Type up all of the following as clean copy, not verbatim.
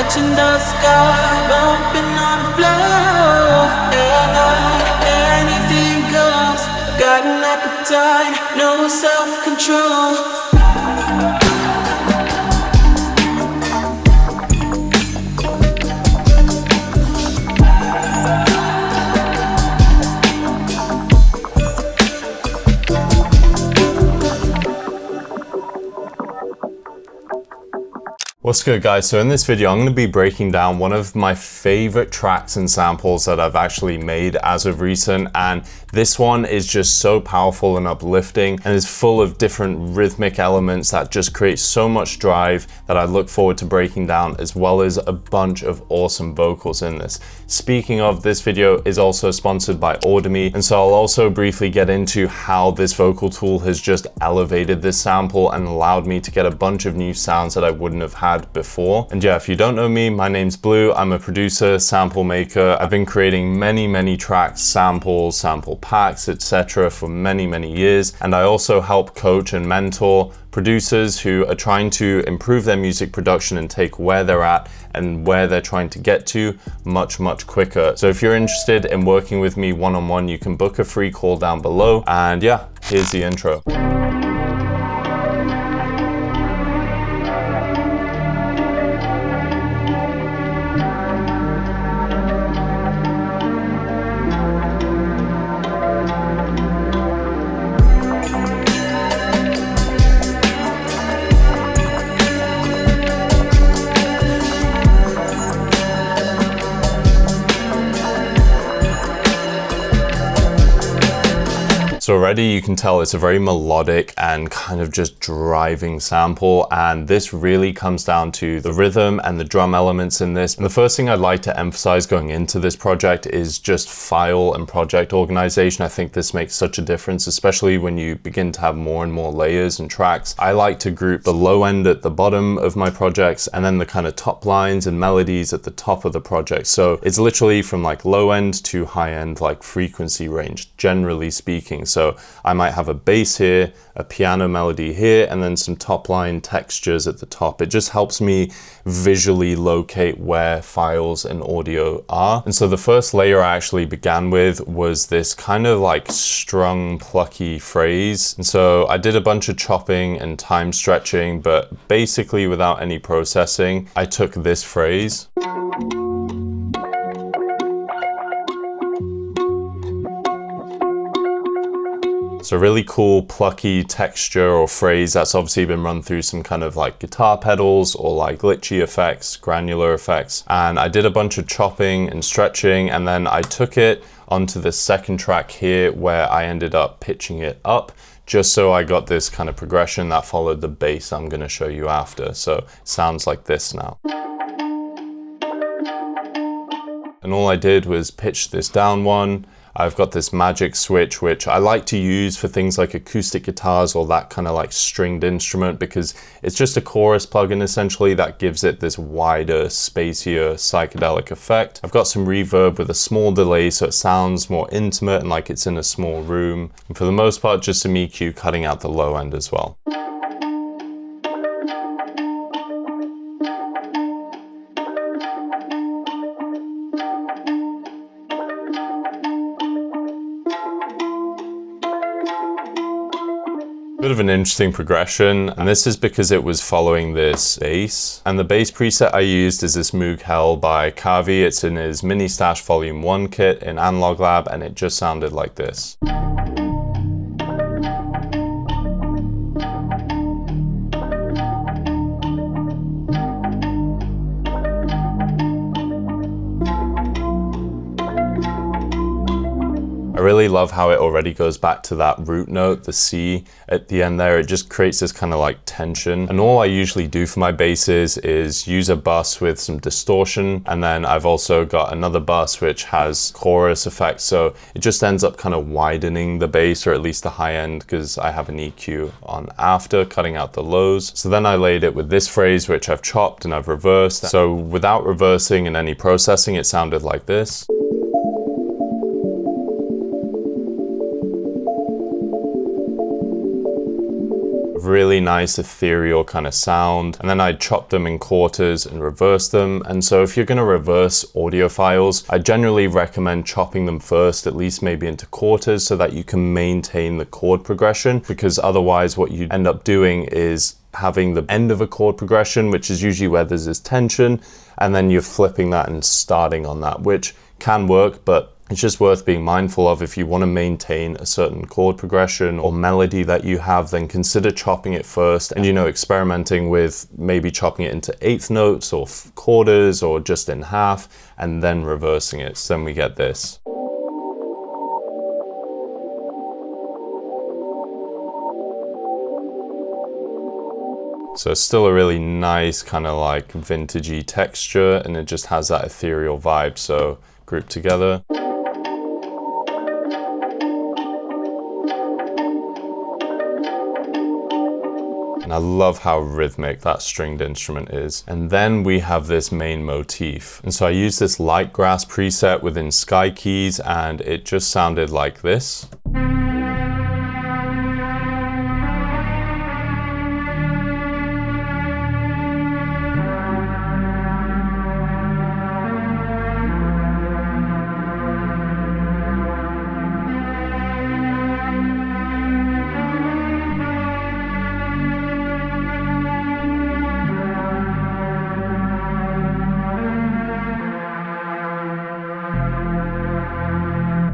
touching the sky, bumping on the floor. And anything goes. Got an appetite, no self-control. What's good, guys? So in this video, I'm going to be breaking down one of my favorite tracks and samples that I've actually made as of recent. And this one is just so powerful and uplifting and is full of different rhythmic elements that just create so much drive that I look forward to breaking down, as well as a bunch of awesome vocals in this. Speaking of, this video is also sponsored by Audemy, and so I'll also briefly get into how this vocal tool has just elevated this sample and allowed me to get a bunch of new sounds that I wouldn't have had before. And yeah, if you don't know me, my name's Blue. I'm a producer, sample maker. I've been creating many tracks, samples, sample packs, etc. for many years. And I also help coach and mentor producers who are trying to improve their music production and take where they're at and where they're trying to get to much quicker. So if you're interested in working with me one-on-one, you can book a free call down below. And yeah, here's the intro. So already you can tell it's a very melodic and kind of just driving sample, and this really comes down to the rhythm and the drum elements in this. And the first thing I'd like to emphasize going into this project is just file and project organization. I think this makes such a difference, especially when you begin to have more and more layers and tracks. I like to group the low end at the bottom of my projects and then the kind of top lines and melodies at the top of the project. So it's literally from like low end to high end, like frequency range, generally speaking. So I might have a bass here, a piano melody here, and then some top line textures at the top. It just helps me visually locate where files and audio are. And so the first layer I actually began with was this kind of like strung, plucky phrase. And so I did a bunch of chopping and time stretching, but basically without any processing, I took this phrase. So really cool plucky texture or phrase that's obviously been run through some kind of like guitar pedals or like glitchy effects, granular effects. And I did a bunch of chopping and stretching, and then I took it onto the second track here where I ended up pitching it up, just so I got this kind of progression that followed the bass I'm going to show you after. So it sounds like this now. And all I did was pitch this down one. I've got this magic switch, which I like to use for things like acoustic guitars or that kind of like stringed instrument, because it's just a chorus plugin essentially that gives it this wider, spacier, psychedelic effect. I've got some reverb with a small delay so it sounds more intimate and like it's in a small room. And for the most part, just some EQ cutting out the low end as well. Bit of an interesting progression, and this is because it was following this bass. And the bass preset I used is this Moog Hell by Kavi. It's in his Mini Stash Volume 1 kit in Analog Lab, and it just sounded like this. I really love how it already goes back to that root note, the C at the end there. It just creates this kind of like tension. And all I usually do for my basses is use a bus with some distortion. And then I've also got another bus which has chorus effects. So it just ends up kind of widening the bass, or at least the high end, because I have an EQ on after, cutting out the lows. So then I laid it with this phrase, which I've chopped and I've reversed. So without reversing and any processing, it sounded like this. really nice ethereal kind of sound. And then I chop them in quarters and reverse them. And so if you're going to reverse audio files, I generally recommend chopping them first, at least maybe into quarters, so that you can maintain the chord progression, because otherwise what you end up doing is having the end of a chord progression, which is usually where there's this tension, and then you're flipping that and starting on that, which can work, but it's just worth being mindful of. If you want to maintain a certain chord progression or melody that you have, then consider chopping it first and, experimenting with maybe chopping it into eighth notes or quarters or just in half, and then reversing it. So then we get this. So it's still a really nice kind of like vintagey texture, and it just has that ethereal vibe. So group together. And I love how rhythmic that stringed instrument is. And then we have this main motif. And so I use this light grass preset within Sky Keys, and it just sounded like this.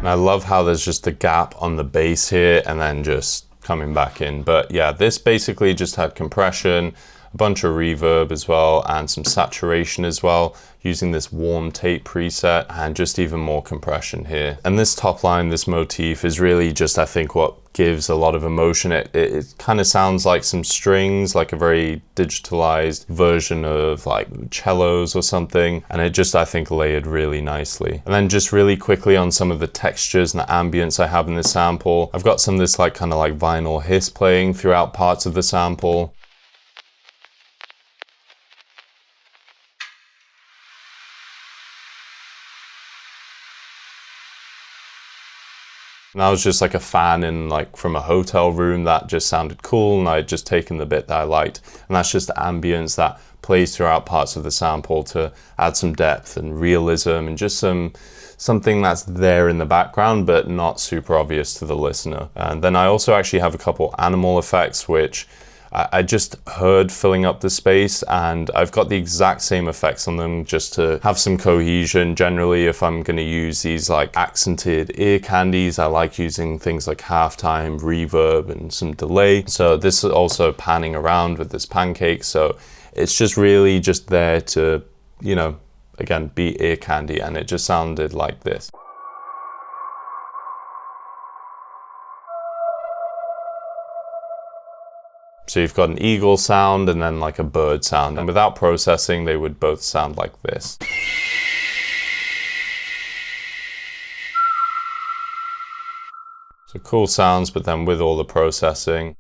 I love how there's just a gap on the bass here and then just coming back in. But yeah, this basically just had compression, a bunch of reverb as well, and some saturation as well, using this warm tape preset, and just even more compression here. And this top line, this motif, is really just, I think, what gives a lot of emotion. It kind of sounds like some strings, like a very digitalized version of like cellos or something, and it just, I think, layered really nicely. And then just really quickly on some of the textures and the ambience I have in this sample, I've got some of this like kind of like vinyl hiss playing throughout parts of the sample. And I was just like a fan in like from a hotel room that just sounded cool, and I'd just taken the bit that I liked. And that's just the ambience that plays throughout parts of the sample to add some depth and realism and just something that's there in the background but not super obvious to the listener. And then I also actually have a couple animal effects which I just heard filling up the space, and I've got the exact same effects on them just to have some cohesion. Generally, if I'm going to use these like accented ear candies, I like using things like halftime, reverb, and some delay. So this is also panning around with this pancake. So it's just really just there to, again, be ear candy, and it just sounded like this. So you've got an eagle sound and then like a bird sound, and without processing they would both sound like this. So cool sounds, but then with all the processing.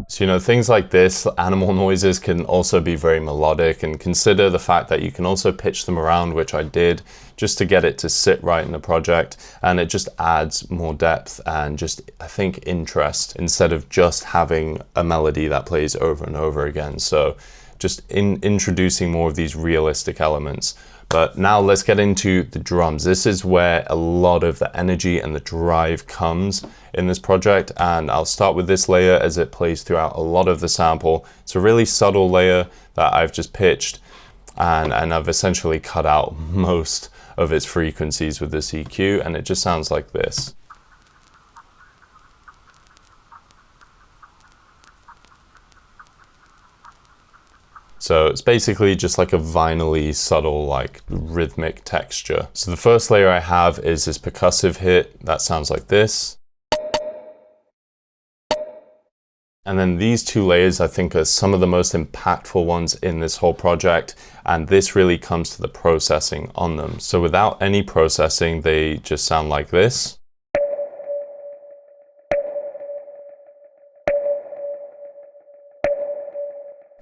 So, things like this, animal noises, can also be very melodic, and consider the fact that you can also pitch them around, which I did, just to get it to sit right in the project, and it just adds more depth and just, I think, interest, instead of just having a melody that plays over and over again. So just introducing more of these realistic elements. But now let's get into the drums. This is where a lot of the energy and the drive comes in this project, and I'll start with this layer as it plays throughout a lot of the sample. It's a really subtle layer that I've just pitched, and I've essentially cut out most of its frequencies with this EQ, and it just sounds like this. So it's basically just like a vinyl-y, subtle, like rhythmic texture. So the first layer I have is this percussive hit that sounds like this. And then these two layers I think are some of the most impactful ones in this whole project, and this really comes to the processing on them. So without any processing, they just sound like this.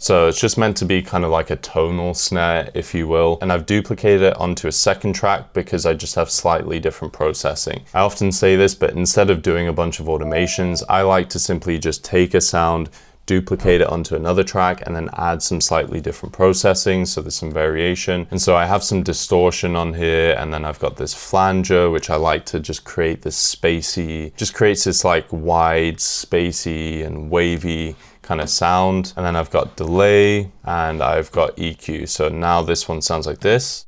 So it's just meant to be kind of like a tonal snare, if you will. And I've duplicated it onto a second track because I just have slightly different processing. I often say this, but instead of doing a bunch of automations, I like to simply just take a sound, duplicate it onto another track, and then add some slightly different processing, so there's some variation. And so I have some distortion on here, and then I've got this flanger, which I like to just create this spacey, just creates this like wide, spacey and wavy kind of sound. And then I've got delay and I've got EQ. So now this one sounds like this.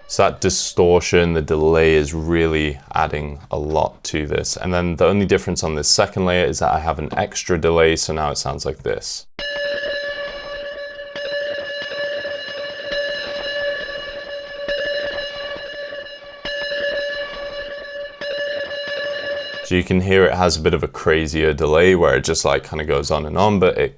So that distortion, the delay is really adding a lot to this. And then the only difference on this second layer is that I have an extra delay, so now it sounds like this. So you can hear it has a bit of a crazier delay where it just like kind of goes on, but it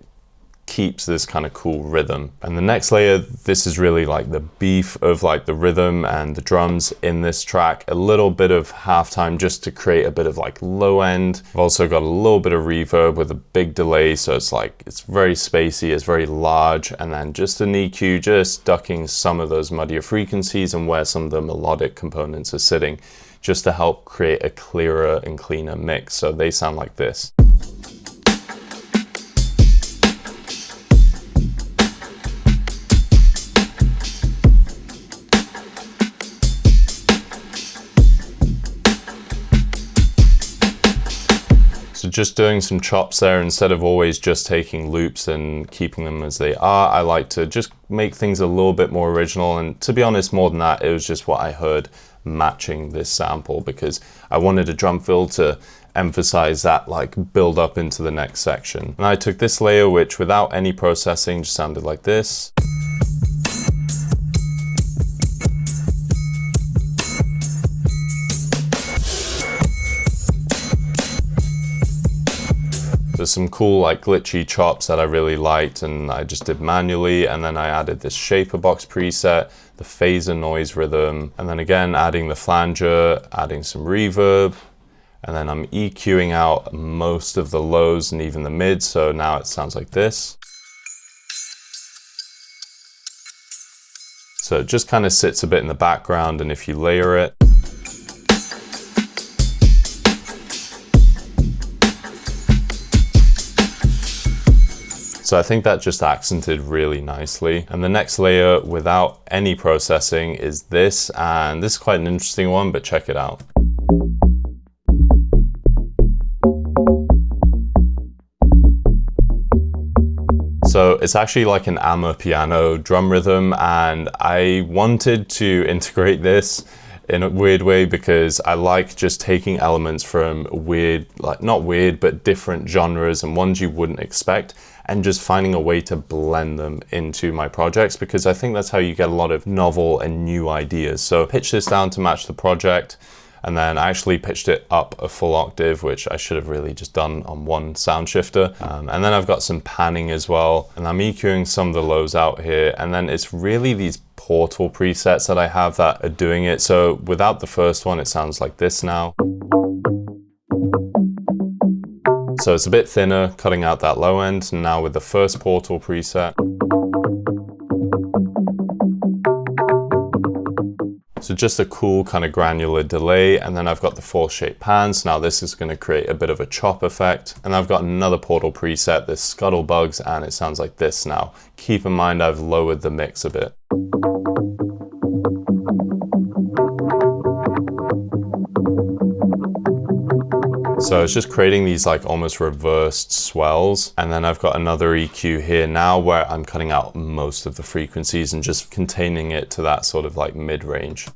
keeps this kind of cool rhythm. And the next layer, this is really like the beef of like the rhythm and the drums in this track. A little bit of halftime just to create a bit of like low end. I've also got a little bit of reverb with a big delay, so it's like it's very spacey, it's very large, and then just an EQ just ducking some of those muddier frequencies and where some of the melodic components are sitting, just to help create a clearer and cleaner mix. So they sound like this. So just doing some chops there, instead of always just taking loops and keeping them as they are, I like to just make things a little bit more original. And to be honest, more than that, it was just what I heard matching this sample, because I wanted a drum fill to emphasize that like build up into the next section. And I took this layer, which without any processing just sounded like this. There's some cool like glitchy chops that I really liked and I just did manually, and then I added this shaper box preset, the phaser noise rhythm, and then again adding the flanger, adding some reverb, and then I'm EQing out most of the lows and even the mids, so now it sounds like this. So it just kind of sits a bit in the background, and if you layer it, so I think that just accented really nicely. And the next layer without any processing is this, and this is quite an interesting one, but check it out. So it's actually like an piano drum rhythm, and I wanted to integrate this in a weird way because I like just taking elements from weird, like not weird, but different genres and ones you wouldn't expect, and just finding a way to blend them into my projects, because I think that's how you get a lot of novel and new ideas. So pitch this down to match the project, and then I actually pitched it up a full octave, which I should have really just done on one sound shifter. And then I've got some panning as well, and I'm EQing some of the lows out here, and then it's really these portal presets that I have that are doing it. So without the first one, it sounds like this now. So it's a bit thinner, cutting out that low end. And now with the first portal preset. So just a cool kind of granular delay. And then I've got the force shape pans. Now this is going to create a bit of a chop effect. And I've got another portal preset, this scuttlebugs, and it sounds like this now. Keep in mind I've lowered the mix a bit. So it's just creating these like almost reversed swells. And then I've got another EQ here now where I'm cutting out most of the frequencies and just containing it to that sort of like mid-range.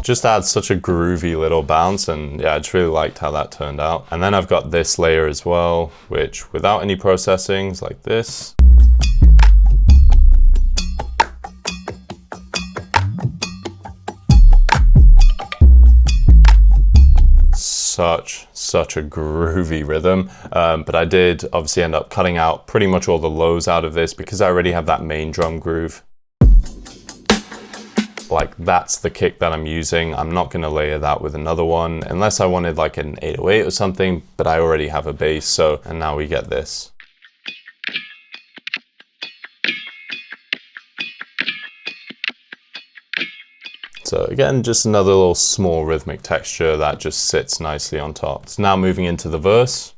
Just adds such a groovy little bounce, and yeah, I just really liked how that turned out. And then I've got this layer as well, which without any processing is like this. such a groovy rhythm. But I did obviously end up cutting out pretty much all the lows out of this because I already have that main drum groove. Like that's the kick that I'm using. I'm not gonna layer that with another one unless I wanted like an 808 or something, but I already have a bass, so, and now we get this. So again, just another little small rhythmic texture that just sits nicely on top. So now moving into the verse.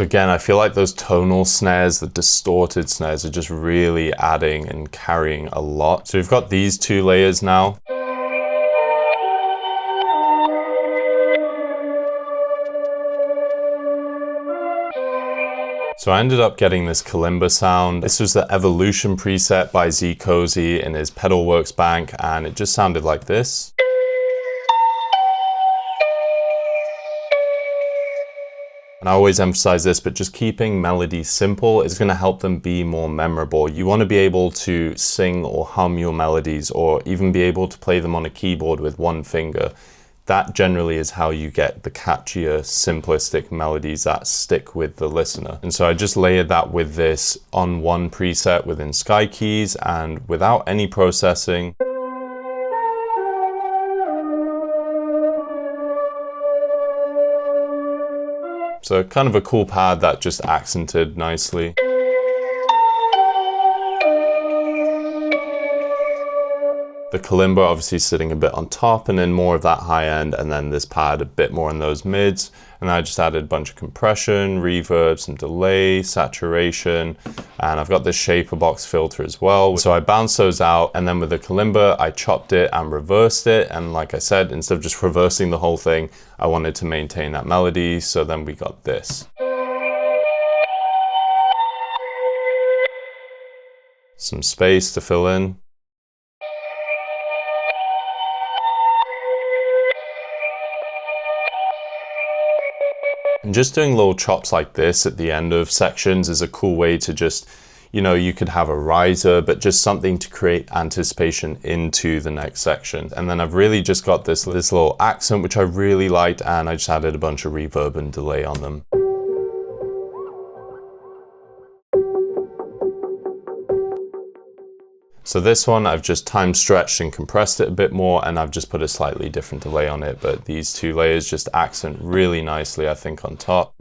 Again, I feel like those tonal snares, the distorted snares, are just really adding and carrying a lot. So we've got these two layers now. So I ended up getting this kalimba sound. This was the Evolution preset by Z Cozy in his Pedalworks bank, and it just sounded like this. And I always emphasize this, but just keeping melodies simple is going to help them be more memorable. You want to be able to sing or hum your melodies or even be able to play them on a keyboard with one finger. That generally is how you get the catchier, simplistic melodies that stick with the listener. And so I just layered that with this on one preset within Sky Keys and without any processing. So kind of a cool pad that just accented nicely. The kalimba obviously sitting a bit on top and then more of that high end, and then this pad a bit more in those mids. And I just added a bunch of compression, reverb, some delay, saturation, and I've got this shaper box filter as well. So I bounced those out, and then with the kalimba, I chopped it and reversed it. And like I said, instead of just reversing the whole thing, I wanted to maintain that melody. So then we got this. Some space to fill in. And just doing little chops like this at the end of sections is a cool way to just, you know, you could have a riser, but just something to create anticipation into the next section. And then I've really just got this little accent, which I really liked, and I just added a bunch of reverb and delay on them. So this one, I've just time stretched and compressed it a bit more, and I've just put a slightly different delay on it, but these two layers just accent really nicely, I think, on top.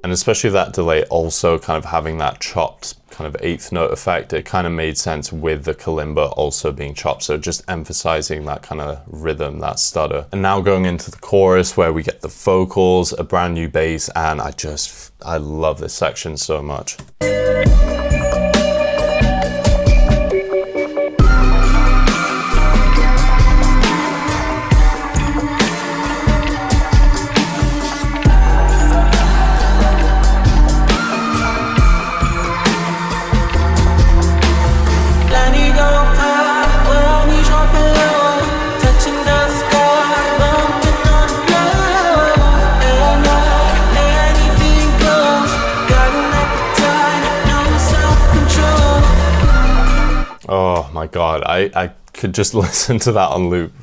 And especially that delay also kind of having that chopped kind of eighth note effect, it kind of made sense with the kalimba also being chopped. So just emphasizing that kind of rhythm, that stutter. And now going into the chorus where we get the vocals, a brand new bass, and I love this section so much. Oh my God, I could just listen to that on loop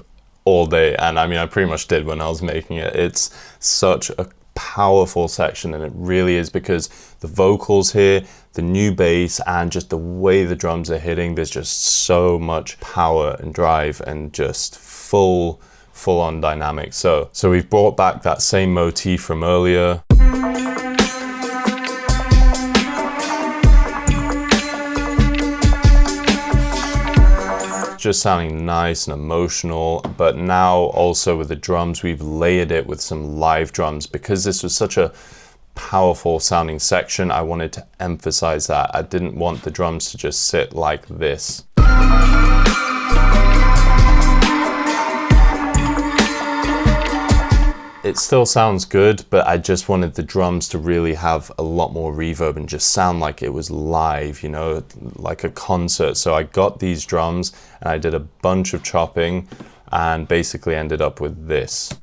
all day. And I mean, I pretty much did when I was making it. It's such a powerful section, and it really is, because the vocals here, the new bass, and just the way the drums are hitting, there's just so much power and drive and just full on dynamic. So we've brought back that same motif from earlier. Just sounding nice and emotional, but now also with the drums, we've layered it with some live drums. Because this was such a powerful sounding section, I wanted to emphasize that. I didn't want the drums to just sit like this. It still sounds good, but I just wanted the drums to really have a lot more reverb and just sound like it was live, you know, like a concert. So I got these drums and I did a bunch of chopping and basically ended up with this.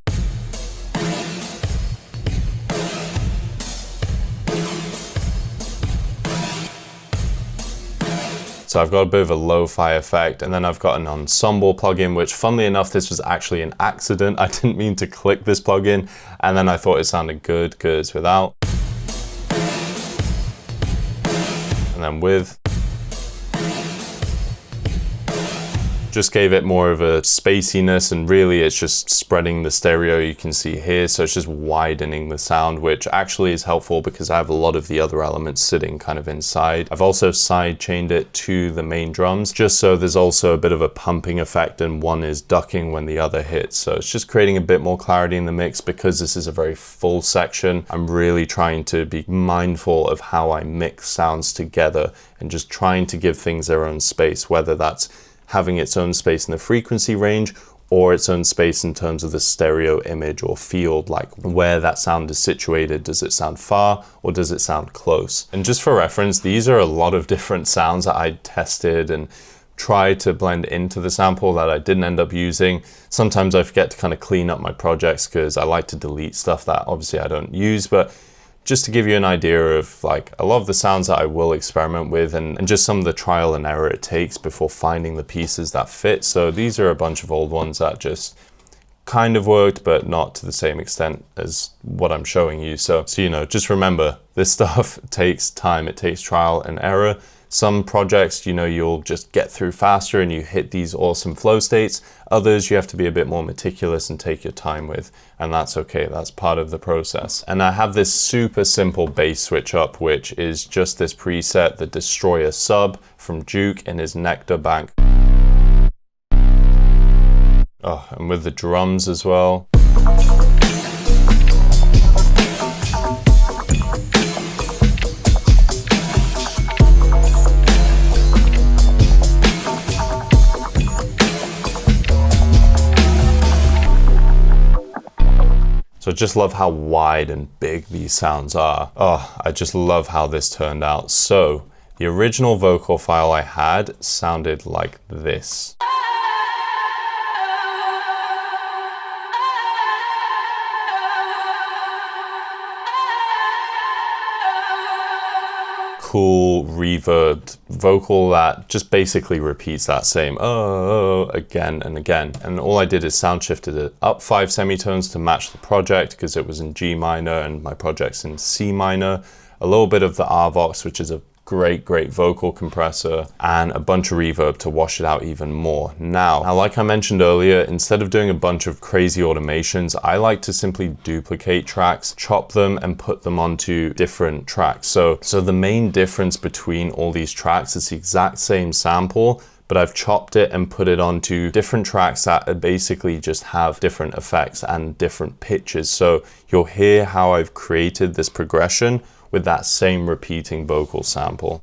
So I've got a bit of a lo-fi effect, and then I've got an ensemble plugin, which funnily enough, this was actually an accident. I didn't mean to click this plugin, and then I thought it sounded good because without. And then with. Just gave it more of a spaciness, and really it's just spreading the stereo you can see here, so it's just widening the sound, which actually is helpful because I have a lot of the other elements sitting kind of inside. I've also side chained it to the main drums just so there's also a bit of a pumping effect and one is ducking when the other hits, so it's just creating a bit more clarity in the mix. Because this is a very full section, I'm really trying to be mindful of how I mix sounds together and just trying to give things their own space, whether that's having its own space in the frequency range or its own space in terms of the stereo image or field, like where that sound is situated. Does it sound far or does it sound close? And just for reference, these are a lot of different sounds that I tested and tried to blend into the sample that I didn't end up using. Sometimes I forget to kind of clean up my projects because I like to delete stuff that obviously I don't use, but just to give you an idea of like a lot of the sounds that I will experiment with and just some of the trial and error it takes before finding the pieces that fit. So these are a bunch of old ones that just kind of worked, but not to the same extent as what I'm showing you. So you know, just remember, this stuff takes time. It takes trial and error. Some projects, you know, you'll just get through faster and you hit these awesome flow states. Others you have to be a bit more meticulous and take your time with, and that's okay. That's part of the process. And I have this super simple bass switch up, which is just this preset, the Destroyer sub from Duke in his Nectar bank. Oh, and with the drums as well. So I just love how wide and big these sounds are. Oh, I just love how this turned out. So the original vocal file I had sounded like this. Cool reverbed vocal that just basically repeats that same oh again and again. And all I did is sound shifted it up 5 semitones to match the project because it was in G minor and my project's in C minor. A little bit of the RVox, which is a great vocal compressor, and a bunch of reverb to wash it out even more. Now, like I mentioned earlier, instead of doing a bunch of crazy automations, I like to simply duplicate tracks, chop them, and put them onto different tracks. So the main difference between all these tracks is the exact same sample, but I've chopped it and put it onto different tracks that basically just have different effects and different pitches. So you'll hear how I've created this progression with that same repeating vocal sample.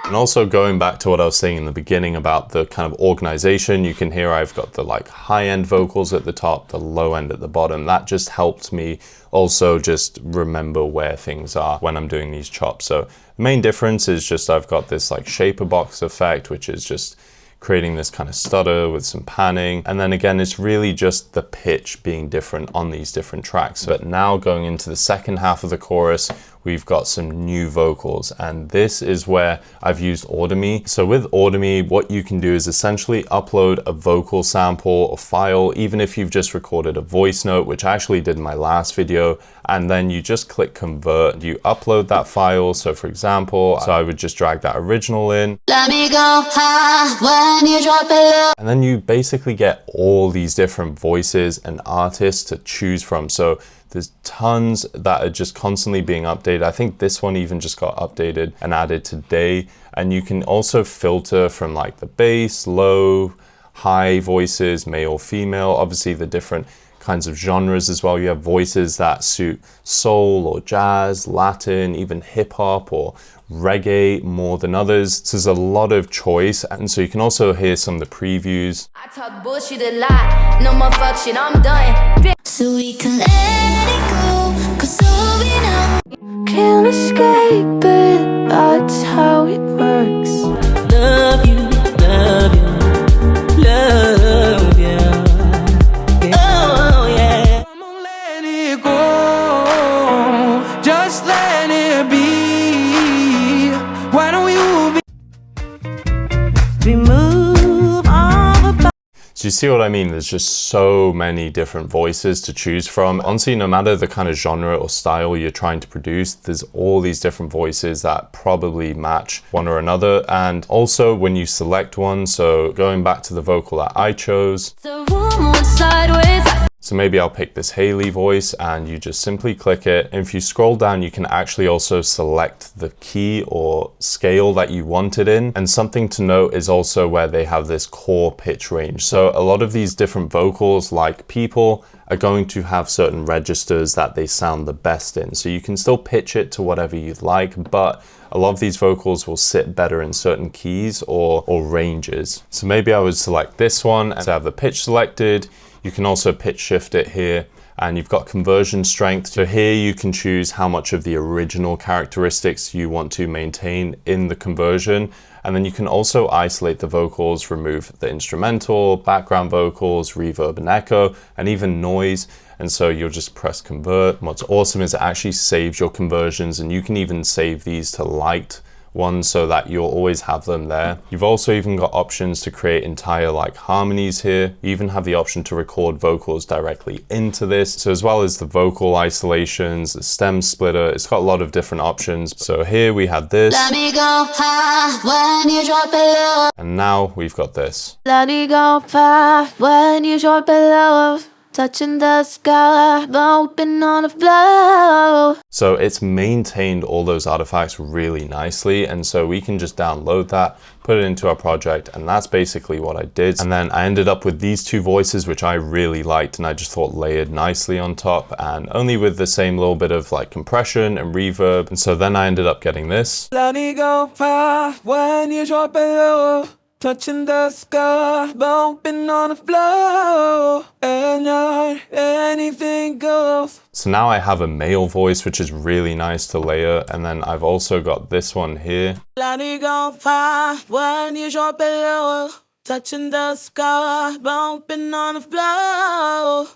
And also going back to what I was saying in the beginning about the kind of organization, you can hear I've got the like high-end vocals at the top, the low end at the bottom. That just helped me also just remember where things are when I'm doing these chops. So the main difference is just I've got this like shaper box effect, which is just creating this kind of stutter with some panning. And then again, it's really just the pitch being different on these different tracks. But now going into the second half of the chorus, we've got some new vocals, and this is where I've used Audemy. So with Audemy, what you can do is essentially upload a vocal sample or file, even if you've just recorded a voice note, which I actually did in my last video, and then you just click convert, you upload that file. So for example, I would just drag that original in. Let me go high when you drop it low. And then you basically get all these different voices and artists to choose from. So there's tons that are just constantly being updated. I think this one even just got updated and added today. And you can also filter from like the bass, low, high voices, male, female, obviously the different kinds of genres as well. You have voices that suit soul or jazz, Latin, even hip hop or reggae more than others. So there's a lot of choice, and so you can also hear some of the previews. I talk bullshit a lot, no more fuck shit, I'm done. So we can let it go, cause all we know can't escape it, that's how it works. Love you, love you, love you. Oh yeah. Come on, let it go, just let it be. Why don't you remove all the So you see what I mean? There's just so many different voices to choose from. Honestly, no matter the kind of genre or style you're trying to produce, there's all these different voices that probably match one or another. And also when you select one, so going back to the vocal that I chose, The room went sideways. so maybe I'll pick this Haley voice, and you just simply click it. And if you scroll down, you can actually also select the key or scale that you want it in. And something to note is also where they have this core pitch range. So a lot of these different vocals, like People, are going to have certain registers that they sound the best in. So you can still pitch it to whatever you'd like, but a lot of these vocals will sit better in certain keys or ranges. So maybe I would select this one and have the pitch selected. You can also pitch shift it here, and you've got conversion strength. So here you can choose how much of the original characteristics you want to maintain in the conversion. And then you can also isolate the vocals, remove the instrumental, background vocals, reverb and echo, and even noise. And so you'll just press convert. And what's awesome is it actually saves your conversions, and you can even save these to light ones so that you'll always have them there. You've also even got options to create entire like harmonies here. You even have the option to record vocals directly into this. So as well as the vocal isolations, the stem splitter, it's got a lot of different options. So here we had this. Let me go high when you drop it low. And now we've got this. Let me go high when you drop it low. Touching the sky, bumping on the floor. So it's maintained all those artifacts really nicely, and so we can just download that, put it into our project, and that's basically what I did. And then I ended up with these two voices, which I really liked, and I just thought layered nicely on top, and only with the same little bit of like compression and reverb. And so then I ended up getting this. let me go far when you drop it low? Touching the sky, bumping on the floor, and anything goes. So now I have a male voice, which is really nice to layer. And then I've also got this one here. Let me go far when you drop it low. Touching the sky, bumping on the floor.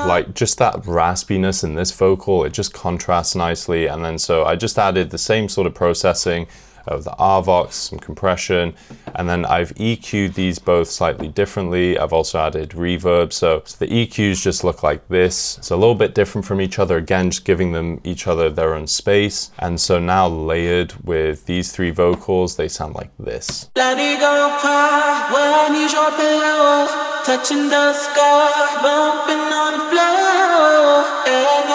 Like just that raspiness in this vocal, it just contrasts nicely. And then so I just added the same sort of processing of the RVox, some compression, and then I've EQ'd these both slightly differently. I've also added reverb, so the EQs just look like this. It's a little bit different from each other, again, just giving them each other their own space. And so now layered with these three vocals, they sound like this. Let me go far when you drop it low. Touching the sky, bumping on the floor, and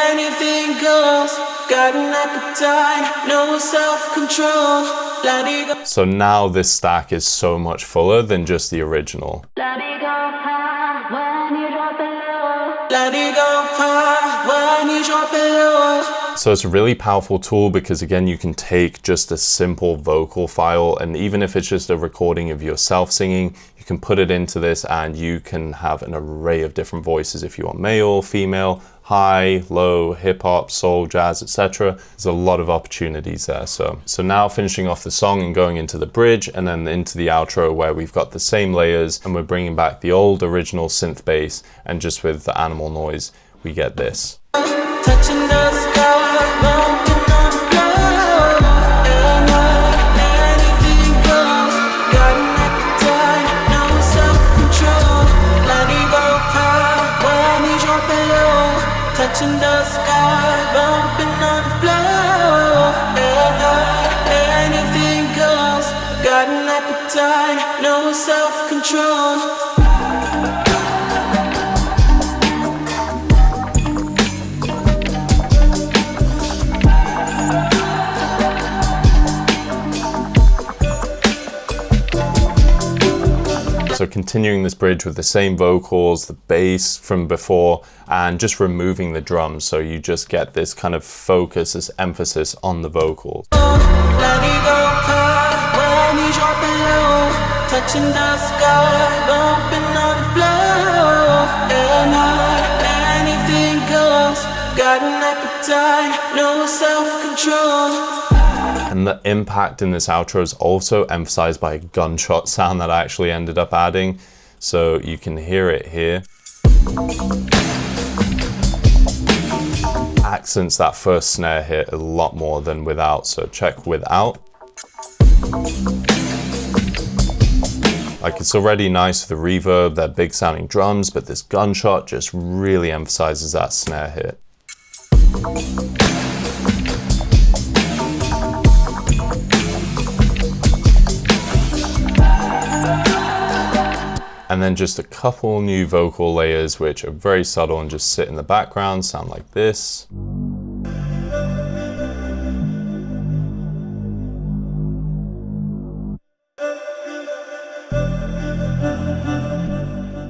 anything goes. Got an appetite, no self-control. Let it go. So now this stack is so much fuller than just the original. Let me go high when you drop it low. Let it go far when you drop it low. So it's a really powerful tool because again, you can take just a simple vocal file, and even if it's just a recording of yourself singing, you can put it into this and you can have an array of different voices if you want male, female, high, low, hip hop, soul, jazz, etc. There's a lot of opportunities there. So now finishing off the song and going into the bridge and then into the outro where we've got the same layers and we're bringing back the old original synth bass, and just with the animal noise, we get this. Touching the sky, bumping on the floor, and anything goes. Got an appetite, no self-control. Let it go far when you drop it low. Touching the sky, bumping on the floor, and anything goes. Got an appetite, no self-control. So continuing this bridge with the same vocals, the bass from before, and just removing the drums. So you just get this kind of focus, this emphasis on the vocals. Let it go high when you drop it low, touching the sky, bumping on the floor. And anything goes, got an appetite, no self-control. And the impact in this outro is also emphasized by a gunshot sound that I actually ended up adding. So you can hear it here. Accents that first snare hit a lot more than without. So check without. Like, it's already nice with the reverb, they're big sounding drums, but this gunshot just really emphasizes that snare hit. And then just a couple new vocal layers which are very subtle and just sit in the background, sound like this.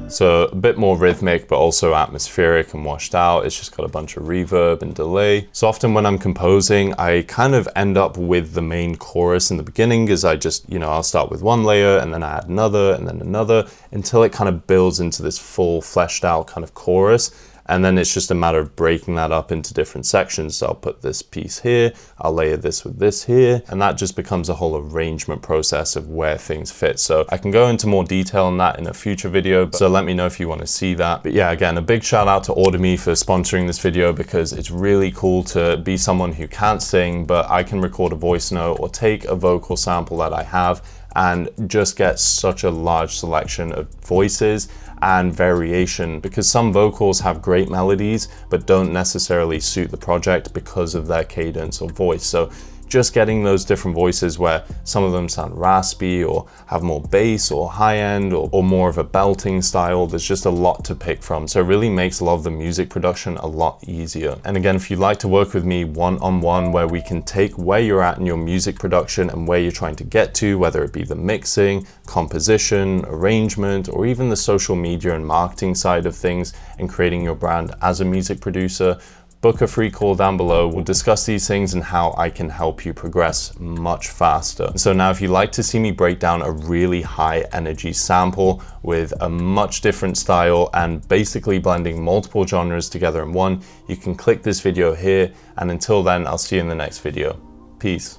So a bit more rhythmic, but also atmospheric and washed out. It's just got a bunch of reverb and delay. So often when I'm composing, I kind of end up with the main chorus in the beginning, as I just, I'll start with one layer and then I add another and then another until it kind of builds into this full fleshed out kind of chorus. And then it's just a matter of breaking that up into different sections. So I'll put this piece here, I'll layer this with this here, and that just becomes a whole arrangement process of where things fit. So I can go into more detail on that in a future video, so let me know if you want to see that. But yeah, again, a big shout out to AudioMe for sponsoring this video, because it's really cool to be someone who can't sing, but I can record a voice note or take a vocal sample that I have and just get such a large selection of voices and variation, because some vocals have great melodies but don't necessarily suit the project because of their cadence or voice. So just getting those different voices where some of them sound raspy or have more bass or high end or more of a belting style, there's just a lot to pick from. So it really makes a lot of the music production a lot easier. And again, if you'd like to work with me one-on-one, where we can take where you're at in your music production and where you're trying to get to, whether it be the mixing, composition, arrangement, or even the social media and marketing side of things and creating your brand as a music producer, book a free call down below. We'll discuss these things and how I can help you progress much faster. So now if you'd like to see me break down a really high energy sample with a much different style and basically blending multiple genres together in one, you can click this video here. And until then, I'll see you in the next video. Peace.